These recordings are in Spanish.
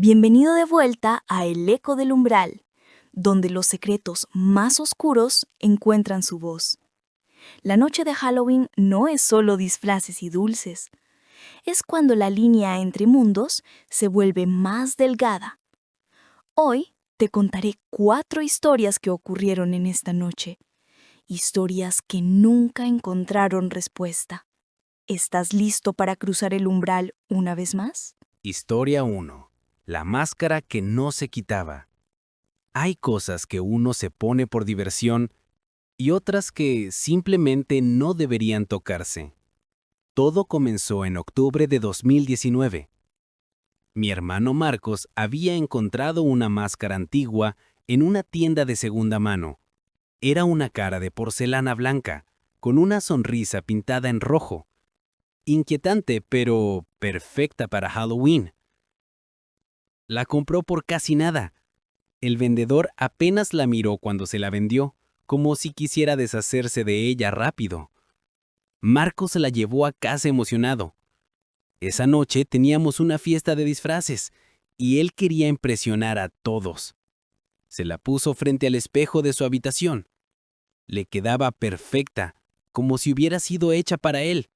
Bienvenido de vuelta a El Eco del Umbral, donde los secretos más oscuros encuentran su voz. La noche de Halloween no es solo disfraces y dulces, es cuando la línea entre mundos se vuelve más delgada. Hoy te contaré 4 historias que ocurrieron en esta noche, historias que nunca encontraron respuesta. ¿Estás listo para cruzar el umbral una vez más? Historia 1. La máscara que no se quitaba. Hay cosas que uno se pone por diversión y otras que simplemente no deberían tocarse. Todo comenzó en octubre de 2019. Mi hermano Marcos había encontrado una máscara antigua en una tienda de segunda mano. Era una cara de porcelana blanca, con una sonrisa pintada en rojo. Inquietante, pero perfecta para Halloween. La compró por casi nada. El vendedor apenas la miró cuando se la vendió, como si quisiera deshacerse de ella rápido. Marcos se la llevó a casa emocionado. Esa noche teníamos una fiesta de disfraces y él quería impresionar a todos. Se la puso frente al espejo de su habitación. Le quedaba perfecta, como si hubiera sido hecha para él.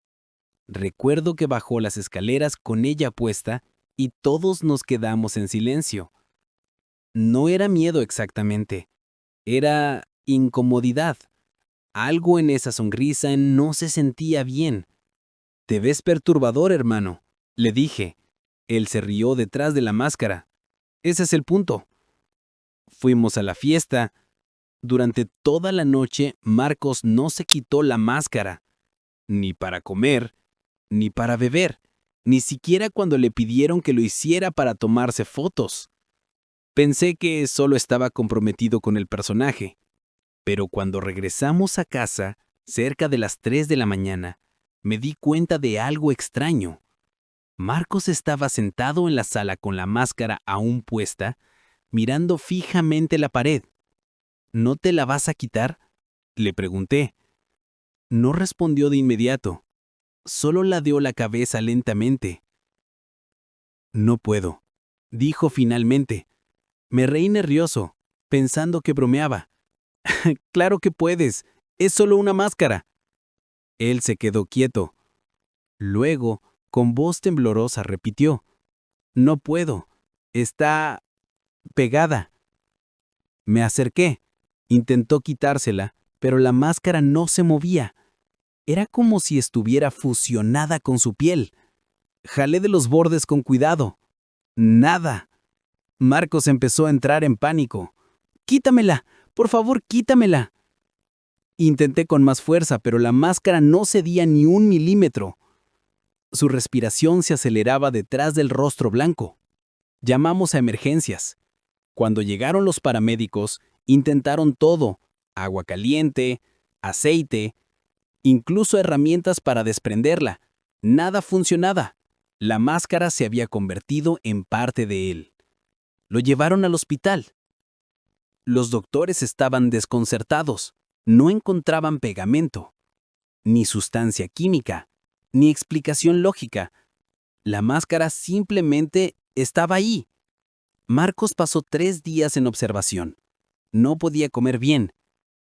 Recuerdo que bajó las escaleras con ella puesta y todos nos quedamos en silencio. No era miedo exactamente, era incomodidad. Algo en esa sonrisa no se sentía bien. «Te ves perturbador, hermano», le dije. Él se rió detrás de la máscara. «Ese es el punto». Fuimos a la fiesta. Durante toda la noche, Marcos no se quitó la máscara. Ni para comer, ni para beber, ni siquiera cuando le pidieron que lo hiciera para tomarse fotos. Pensé que solo estaba comprometido con el personaje. Pero cuando regresamos a casa, cerca de las 3 de la mañana, me di cuenta de algo extraño. Marcos estaba sentado en la sala con la máscara aún puesta, mirando fijamente la pared. «¿No te la vas a quitar?», le pregunté. No respondió de inmediato. Solo ladeó la cabeza lentamente. «No puedo», dijo finalmente. Me reí nervioso, pensando que bromeaba. «Claro que puedes, es solo una máscara». Él se quedó quieto. Luego, con voz temblorosa, repitió: «No puedo, está pegada». Me acerqué. Intentó quitársela, pero la máscara no se movía. Era como si estuviera fusionada con su piel. Jalé de los bordes con cuidado. Nada. Marcos empezó a entrar en pánico. «Quítamela, por favor, quítamela». Intenté con más fuerza, pero la máscara no cedía ni un milímetro. Su respiración se aceleraba detrás del rostro blanco. Llamamos a emergencias. Cuando llegaron los paramédicos, intentaron todo: agua caliente, aceite, incluso herramientas para desprenderla. Nada funcionaba. La máscara se había convertido en parte de él. Lo llevaron al hospital. Los doctores estaban desconcertados. No encontraban pegamento, ni sustancia química, ni explicación lógica. La máscara simplemente estaba ahí. Marcos pasó 3 días en observación. No podía comer bien,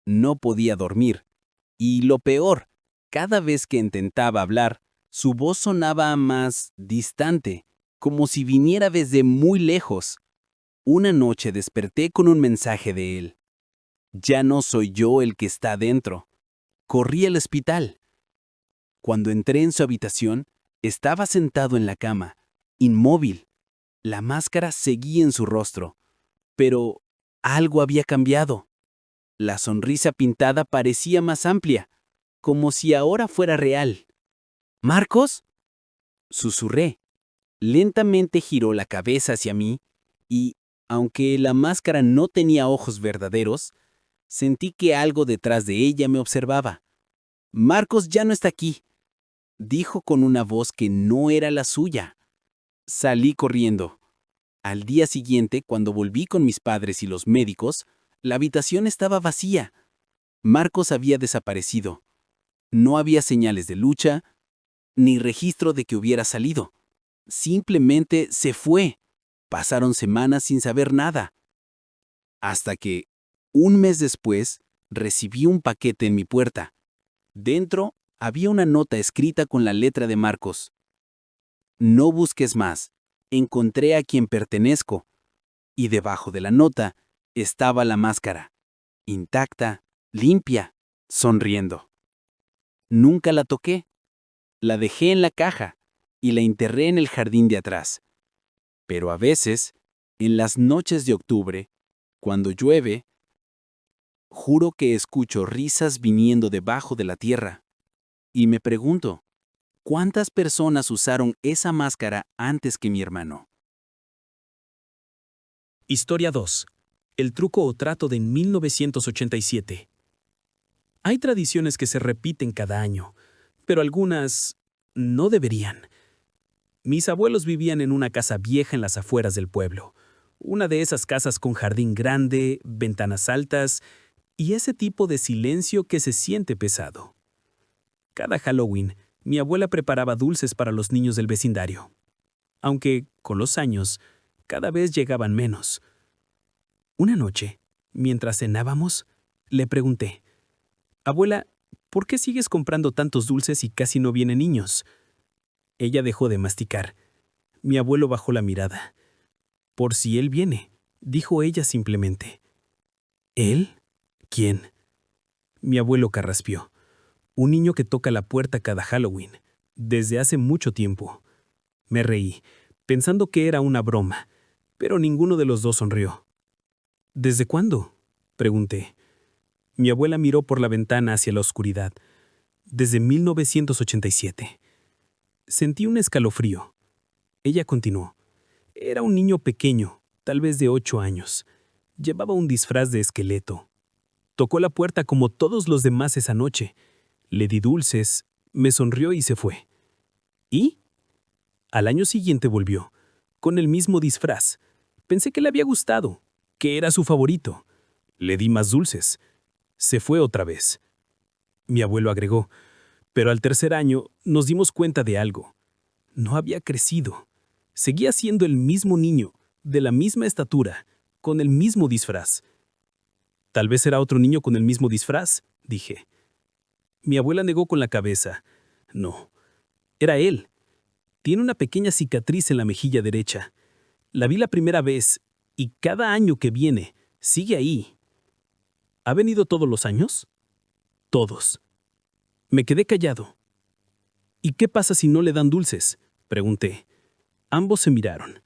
no podía dormir. Y lo peor, cada vez que intentaba hablar, su voz sonaba más distante, como si viniera desde muy lejos. Una noche desperté con un mensaje de él. «Ya no soy yo el que está dentro». Corrí al hospital. Cuando entré en su habitación, estaba sentado en la cama, inmóvil. La máscara seguía en su rostro, pero algo había cambiado. La sonrisa pintada parecía más amplia, como si ahora fuera real. «¿Marcos?», susurré. Lentamente giró la cabeza hacia mí y, aunque la máscara no tenía ojos verdaderos, sentí que algo detrás de ella me observaba. «Marcos ya no está aquí», dijo con una voz que no era la suya. Salí corriendo. Al día siguiente, cuando volví con mis padres y los médicos, la habitación estaba vacía. Marcos había desaparecido. No había señales de lucha, ni registro de que hubiera salido. Simplemente se fue. Pasaron semanas sin saber nada. Hasta que, un mes después, recibí un paquete en mi puerta. Dentro había una nota escrita con la letra de Marcos. No busques más. Encontré a quien pertenezco. Y debajo de la nota estaba la máscara, intacta, limpia, sonriendo. Nunca la toqué. La dejé en la caja y la enterré en el jardín de atrás. Pero a veces, en las noches de octubre, cuando llueve, juro que escucho risas viniendo debajo de la tierra. Y me pregunto, ¿cuántas personas usaron esa máscara antes que mi hermano? Historia 2. El truco o trato de 1987. Hay tradiciones que se repiten cada año, pero algunas no deberían. Mis abuelos vivían en una casa vieja en las afueras del pueblo. Una de esas casas con jardín grande, ventanas altas y ese tipo de silencio que se siente pesado. Cada Halloween, mi abuela preparaba dulces para los niños del vecindario. Aunque, con los años, cada vez llegaban menos. Una noche, mientras cenábamos, le pregunté, «Abuela, ¿por qué sigues comprando tantos dulces y casi no vienen niños?» Ella dejó de masticar. Mi abuelo bajó la mirada. «Por si él viene», dijo ella simplemente. «¿Él? ¿Quién?» Mi abuelo carraspeó. «Un niño que toca la puerta cada Halloween, desde hace mucho tiempo». Me reí, pensando que era una broma, pero ninguno de los dos sonrió. «¿Desde cuándo?», pregunté. Mi abuela miró por la ventana hacia la oscuridad. «Desde 1987». Sentí un escalofrío. Ella continuó. «Era un niño pequeño, tal vez de 8 años. Llevaba un disfraz de esqueleto. Tocó la puerta como todos los demás esa noche. Le di dulces, me sonrió y se fue». ¿Y? Al año siguiente volvió, con el mismo disfraz. Pensé que le había gustado, que era su favorito. Le di más dulces. Se fue otra vez. Mi abuelo agregó, pero al tercer año nos dimos cuenta de algo. No había crecido. Seguía siendo el mismo niño, de la misma estatura, con el mismo disfraz. «Tal vez era otro niño con el mismo disfraz», dije. Mi abuela negó con la cabeza. «No, era él. Tiene una pequeña cicatriz en la mejilla derecha. La vi la primera vez y cada año que viene sigue ahí». «¿Ha venido todos los años?» «Todos». Me quedé callado. «¿Y qué pasa si no le dan dulces?», pregunté. Ambos se miraron.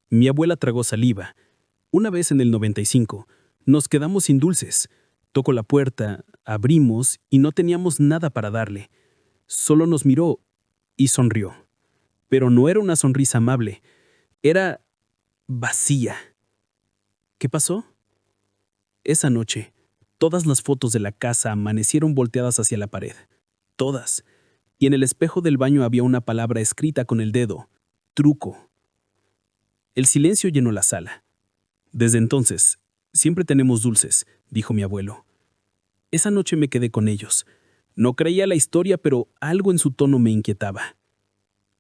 Mi abuela tragó saliva. Una vez en el 95, nos quedamos sin dulces. Tocó la puerta, abrimos y no teníamos nada para darle. Solo nos miró y sonrió. Pero no era una sonrisa amable. Era vacía. ¿Qué pasó? Esa noche, todas las fotos de la casa amanecieron volteadas hacia la pared. Todas. Y en el espejo del baño había una palabra escrita con el dedo. Truco. El silencio llenó la sala. «Desde entonces, siempre tenemos dulces», dijo mi abuelo. Esa noche me quedé con ellos. No creía la historia, pero algo en su tono me inquietaba.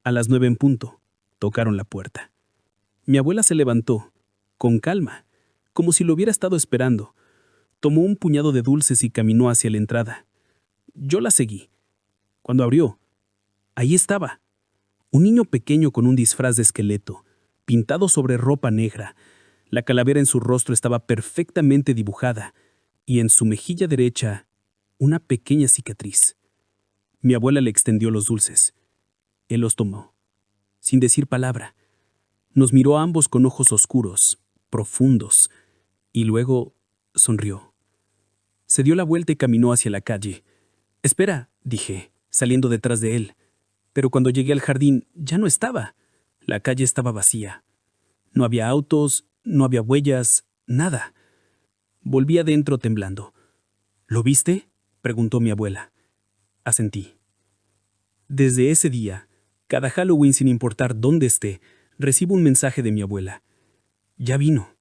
A las 9 en punto, tocaron la puerta. Mi abuela se levantó, con calma, como si lo hubiera estado esperando. Tomó un puñado de dulces y caminó hacia la entrada. Yo la seguí. Cuando abrió, ahí estaba. Un niño pequeño con un disfraz de esqueleto, pintado sobre ropa negra. La calavera en su rostro estaba perfectamente dibujada, y en su mejilla derecha, una pequeña cicatriz. Mi abuela le extendió los dulces. Él los tomó, sin decir palabra. Nos miró a ambos con ojos oscuros, profundos, y luego sonrió. Se dio la vuelta y caminó hacia la calle. «Espera», dije, saliendo detrás de él. Pero cuando llegué al jardín, ya no estaba. La calle estaba vacía. No había autos, no había huellas, nada. Volví adentro temblando. «¿Lo viste?», preguntó mi abuela. Asentí. Desde ese día, cada Halloween, sin importar dónde esté, recibo un mensaje de mi abuela. «Ya vino.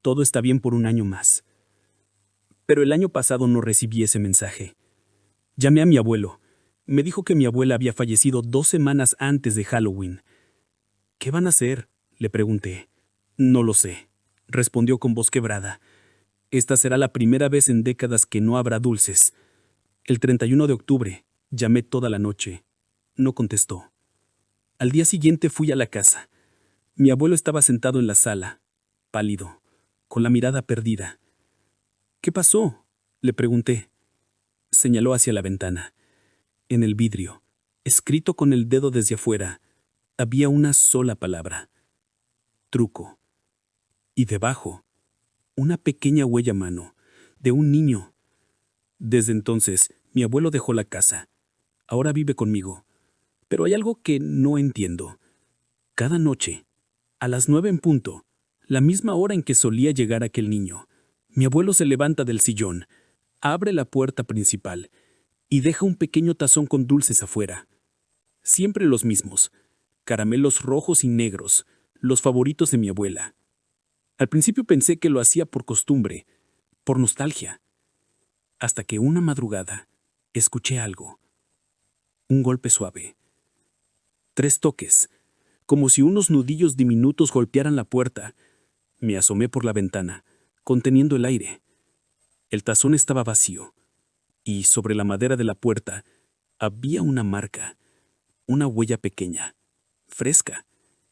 Todo está bien por un año más». Pero el año pasado no recibí ese mensaje. Llamé a mi abuelo. Me dijo que mi abuela había fallecido 2 semanas antes de Halloween. «¿Qué van a hacer?», le pregunté. No lo sé, respondió con voz quebrada. Esta será la primera vez en décadas que no habrá dulces. El 31 de octubre, llamé toda la noche. No contestó. Al día siguiente fui a la casa. Mi abuelo estaba sentado en la sala, pálido, con la mirada perdida. ¿Qué pasó?, le pregunté. Señaló hacia la ventana. En el vidrio, escrito con el dedo desde afuera, había una sola palabra: truco. Y debajo, una pequeña huella a mano, de un niño. Desde entonces, mi abuelo dejó la casa. Ahora vive conmigo. Pero hay algo que no entiendo. Cada noche, a las 9 en punto, la misma hora en que solía llegar aquel niño, mi abuelo se levanta del sillón, abre la puerta principal y deja un pequeño tazón con dulces afuera. Siempre los mismos, caramelos rojos y negros, los favoritos de mi abuela. Al principio pensé que lo hacía por costumbre, por nostalgia, hasta que una madrugada escuché algo. Un golpe suave. 3 toques, como si unos nudillos diminutos golpearan la puerta. Me asomé por la ventana, conteniendo el aire. El tazón estaba vacío, y sobre la madera de la puerta había una marca, una huella pequeña, fresca,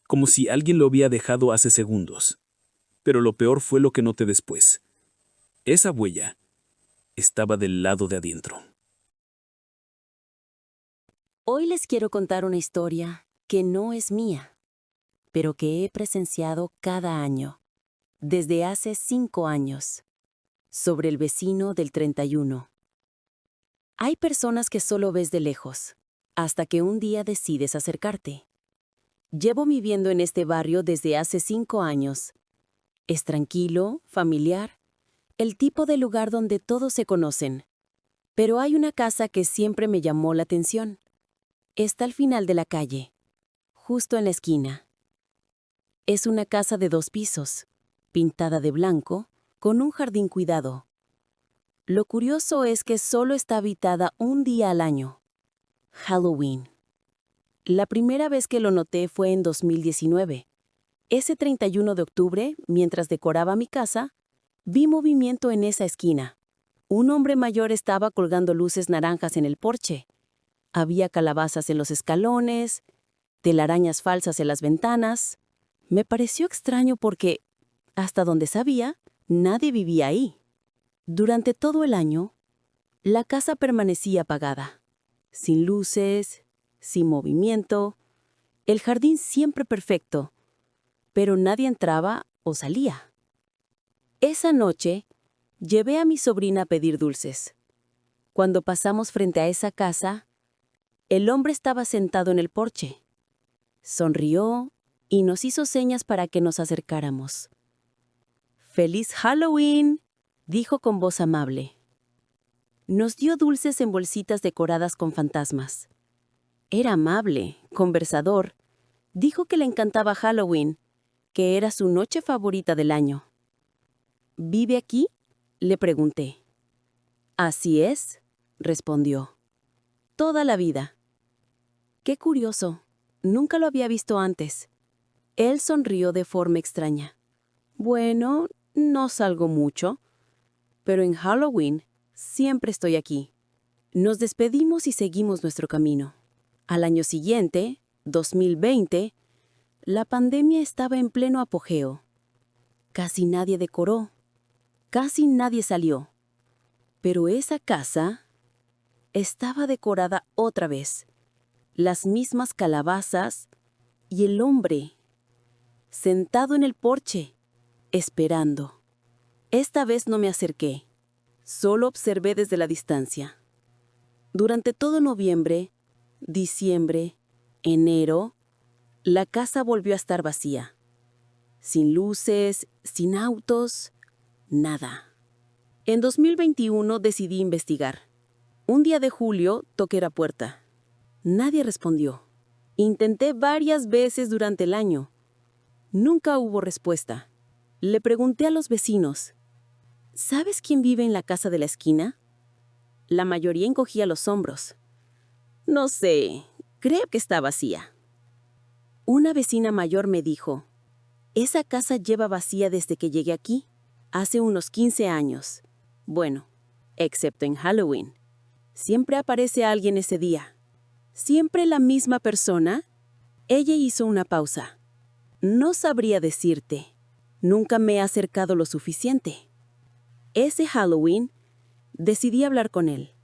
como si alguien lo había dejado hace segundos. Pero lo peor fue lo que noté después. Esa huella estaba del lado de adentro. Hoy les quiero contar una historia que no es mía, pero que he presenciado cada año, desde hace 5 años, sobre el vecino del 31. Hay personas que solo ves de lejos, hasta que un día decides acercarte. Llevo viviendo en este barrio desde hace 5 años. Es tranquilo, familiar, el tipo de lugar donde todos se conocen. Pero hay una casa que siempre me llamó la atención. Está al final de la calle, justo en la esquina. Es una casa de 2 pisos, pintada de blanco, con un jardín cuidado. Lo curioso es que solo está habitada un día al año: Halloween. La primera vez que lo noté fue en 2019. Ese 31 de octubre, mientras decoraba mi casa, vi movimiento en esa esquina. Un hombre mayor estaba colgando luces naranjas en el porche. Había calabazas en los escalones, telarañas falsas en las ventanas. Me pareció extraño porque, hasta donde sabía, nadie vivía ahí. Durante todo el año, la casa permanecía apagada, sin luces, sin movimiento, el jardín siempre perfecto, pero nadie entraba o salía. Esa noche, llevé a mi sobrina a pedir dulces. Cuando pasamos frente a esa casa, el hombre estaba sentado en el porche. Sonrió y nos hizo señas para que nos acercáramos. ¡Feliz Halloween!, dijo con voz amable. Nos dio dulces en bolsitas decoradas con fantasmas. Era amable, conversador. Dijo que le encantaba Halloween, que era su noche favorita del año. ¿Vive aquí?, le pregunté. Así es, respondió. Toda la vida. Qué curioso, nunca lo había visto antes. Él sonrió de forma extraña. Bueno, no salgo mucho, pero en Halloween siempre estoy aquí. Nos despedimos y seguimos nuestro camino. Al año siguiente, 2020, la pandemia estaba en pleno apogeo. Casi nadie decoró, casi nadie salió. Pero esa casa estaba decorada otra vez. Las mismas calabazas y el hombre, sentado en el porche, esperando. Esta vez no me acerqué, solo observé desde la distancia. Durante todo noviembre, diciembre, enero, la casa volvió a estar vacía. Sin luces, sin autos, nada. En 2021 decidí investigar. Un día de julio toqué la puerta. Nadie respondió. Intenté varias veces durante el año. Nunca hubo respuesta. Le pregunté a los vecinos: ¿sabes quién vive en la casa de la esquina? La mayoría encogía los hombros. No sé, creo que está vacía. Una vecina mayor me dijo: Esa casa lleva vacía desde que llegué aquí, hace unos 15 años. Bueno, excepto en Halloween. Siempre aparece alguien ese día. ¿Siempre la misma persona? Ella hizo una pausa. No sabría decirte. Nunca me he acercado lo suficiente. Ese Halloween, decidí hablar con él.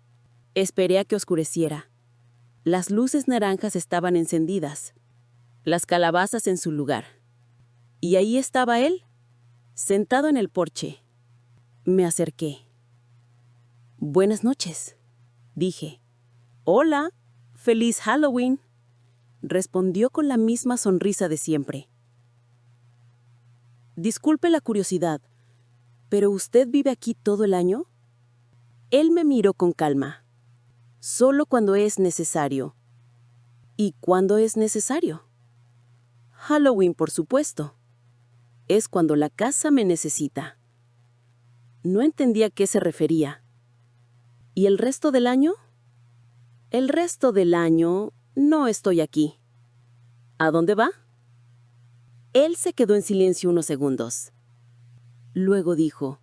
Esperé a que oscureciera. Las luces naranjas estaban encendidas, las calabazas en su lugar. Y ahí estaba él, sentado en el porche. Me acerqué. «Buenas noches», dije. «Hola, feliz Halloween», respondió con la misma sonrisa de siempre. «Disculpe la curiosidad, ¿pero usted vive aquí todo el año?» Él me miró con calma. «Solo cuando es necesario». «¿Y cuándo es necesario?» «Halloween, por supuesto. Es cuando la casa me necesita». No entendía a qué se refería. «¿Y el resto del año?» «El resto del año no estoy aquí». «¿A dónde va?» Él se quedó en silencio unos segundos. Luego dijo: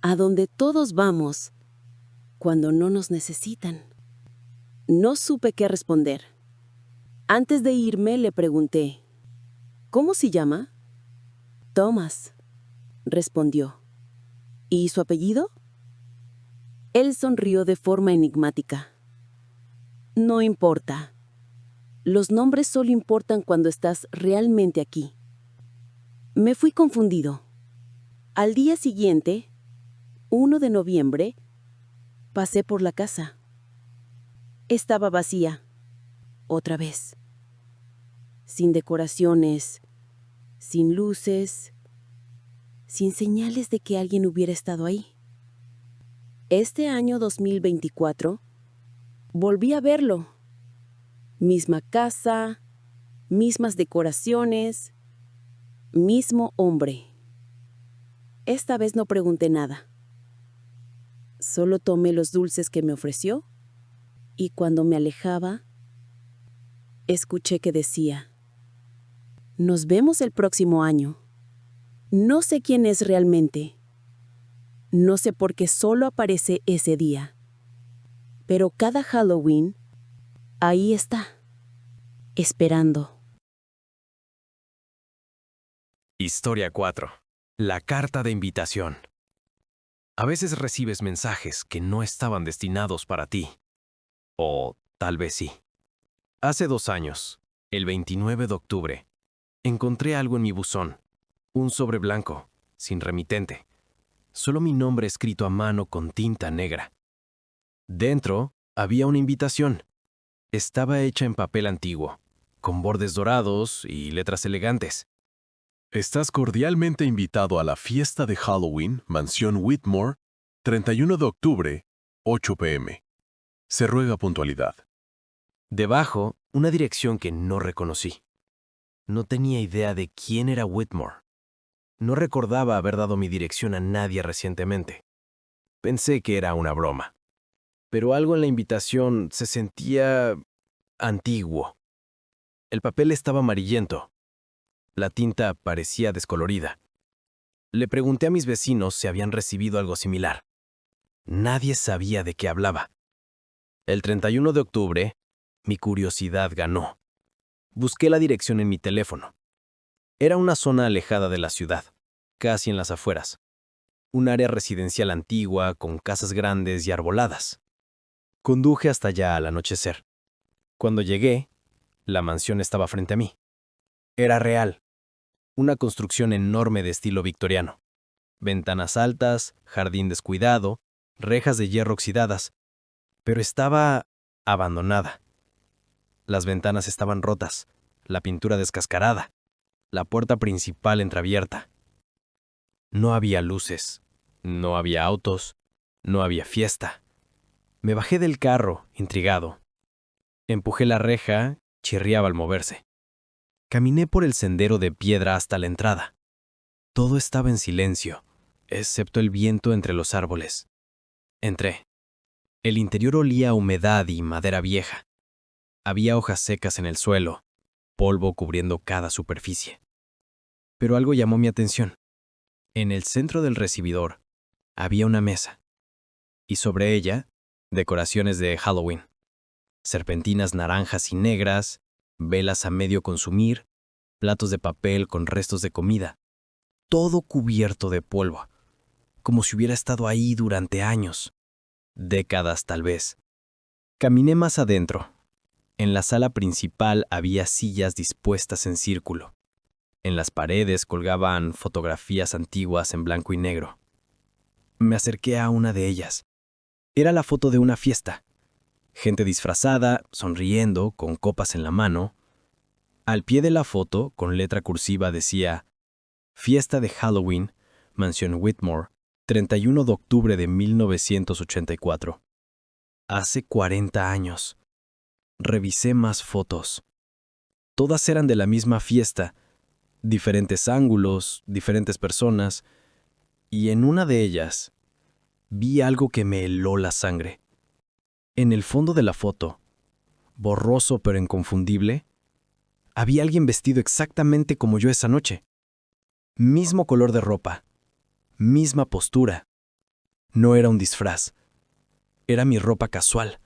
«A donde todos vamos cuando no nos necesitan». No supe qué responder. Antes de irme le pregunté: «¿Cómo se llama?» «Thomas», respondió. «¿Y su apellido?» Él sonrió de forma enigmática. «No importa. Los nombres solo importan cuando estás realmente aquí». Me fui confundido. Al día siguiente, 1 de noviembre, pasé por la casa. Estaba vacía, otra vez. Sin decoraciones, sin luces, sin señales de que alguien hubiera estado ahí. Este año 2024, volví a verlo. Misma casa, mismas decoraciones, mismo hombre. Esta vez no pregunté nada. Solo tomé los dulces que me ofreció y cuando me alejaba, escuché que decía: «Nos vemos el próximo año». No sé quién es realmente. No sé por qué solo aparece ese día. Pero cada Halloween, ahí está, esperando. Historia 4. La carta de invitación. A veces recibes mensajes que no estaban destinados para ti. O tal vez sí. Hace 2 años, el 29 de octubre, encontré algo en mi buzón. Un sobre blanco, sin remitente. Solo mi nombre escrito a mano con tinta negra. Dentro había una invitación. Estaba hecha en papel antiguo, con bordes dorados y letras elegantes. Estás cordialmente invitado a la fiesta de Halloween, Mansión Whitmore, 31 de octubre, 8 p.m. Se ruega puntualidad. Debajo, una dirección que no reconocí. No tenía idea de quién era Whitmore. No recordaba haber dado mi dirección a nadie recientemente. Pensé que era una broma. Pero algo en la invitación se sentía antiguo. El papel estaba amarillento. La tinta parecía descolorida. Le pregunté a mis vecinos si habían recibido algo similar. Nadie sabía de qué hablaba. El 31 de octubre, mi curiosidad ganó. Busqué la dirección en mi teléfono. Era una zona alejada de la ciudad, casi en las afueras. Un área residencial antigua con casas grandes y arboladas. Conduje hasta allá al anochecer. Cuando llegué, la mansión estaba frente a mí. Era real. Una construcción enorme de estilo victoriano. Ventanas altas, jardín descuidado, rejas de hierro oxidadas. Pero estaba abandonada. Las ventanas estaban rotas, la pintura descascarada, la puerta principal entreabierta. No había luces, no había autos, no había fiesta. Me bajé del carro, intrigado. Empujé la reja, chirriaba al moverse. Caminé por el sendero de piedra hasta la entrada. Todo estaba en silencio, excepto el viento entre los árboles. Entré. El interior olía a humedad y madera vieja. Había hojas secas en el suelo, polvo cubriendo cada superficie. Pero algo llamó mi atención. En el centro del recibidor había una mesa, y sobre ella, decoraciones de Halloween. Serpentinas naranjas y negras, velas a medio consumir, platos de papel con restos de comida. Todo cubierto de polvo, como si hubiera estado ahí durante años, décadas tal vez. Caminé más adentro. En la sala principal había sillas dispuestas en círculo. En las paredes colgaban fotografías antiguas en blanco y negro. Me acerqué a una de ellas. Era la foto de una fiesta. Gente disfrazada, sonriendo, con copas en la mano. Al pie de la foto, con letra cursiva, decía: Fiesta de Halloween, Mansión Whitmore, 31 de octubre de 1984. Hace 40 años. Revisé más fotos. Todas eran de la misma fiesta, diferentes ángulos, diferentes personas, y en una de ellas vi algo que me heló la sangre. En el fondo de la foto, borroso pero inconfundible, había alguien vestido exactamente como yo esa noche. Mismo color de ropa, misma postura. No era un disfraz, era mi ropa casual.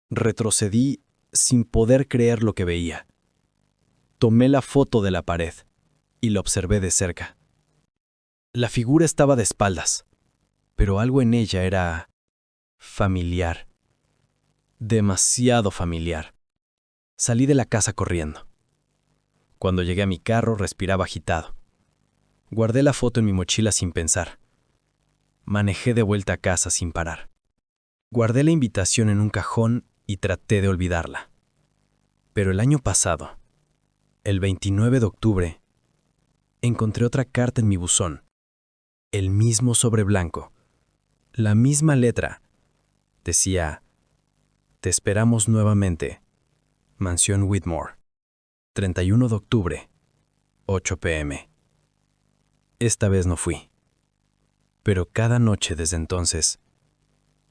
Retrocedí sin poder creer lo que veía. Tomé la foto de la pared y la observé de cerca. La figura estaba de espaldas, pero algo en ella era familiar. Demasiado familiar. Salí de la casa corriendo. Cuando llegué a mi carro, respiraba agitado. Guardé la foto en mi mochila sin pensar. Manejé de vuelta a casa sin parar. Guardé la invitación en un cajón y traté de olvidarla. Pero el año pasado, el 29 de octubre, encontré otra carta en mi buzón. El mismo sobre blanco. La misma letra. Decía: Te esperamos nuevamente. Mansión Whitmore. 31 de octubre, 8 p.m. Esta vez no fui. Pero cada noche desde entonces,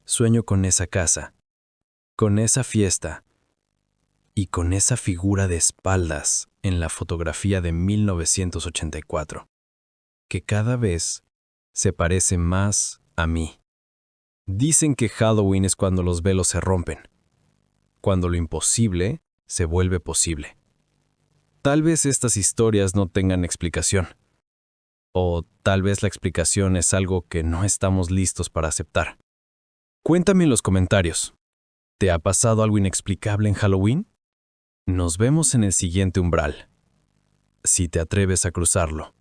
sueño con esa casa, con esa fiesta y con esa figura de espaldas en la fotografía de 1984, que cada vez se parece más a mí. Dicen que Halloween es cuando los velos se rompen, cuando lo imposible se vuelve posible. Tal vez estas historias no tengan explicación, o tal vez la explicación es algo que no estamos listos para aceptar. Cuéntame en los comentarios, ¿te ha pasado algo inexplicable en Halloween? Nos vemos en el siguiente umbral, si te atreves a cruzarlo.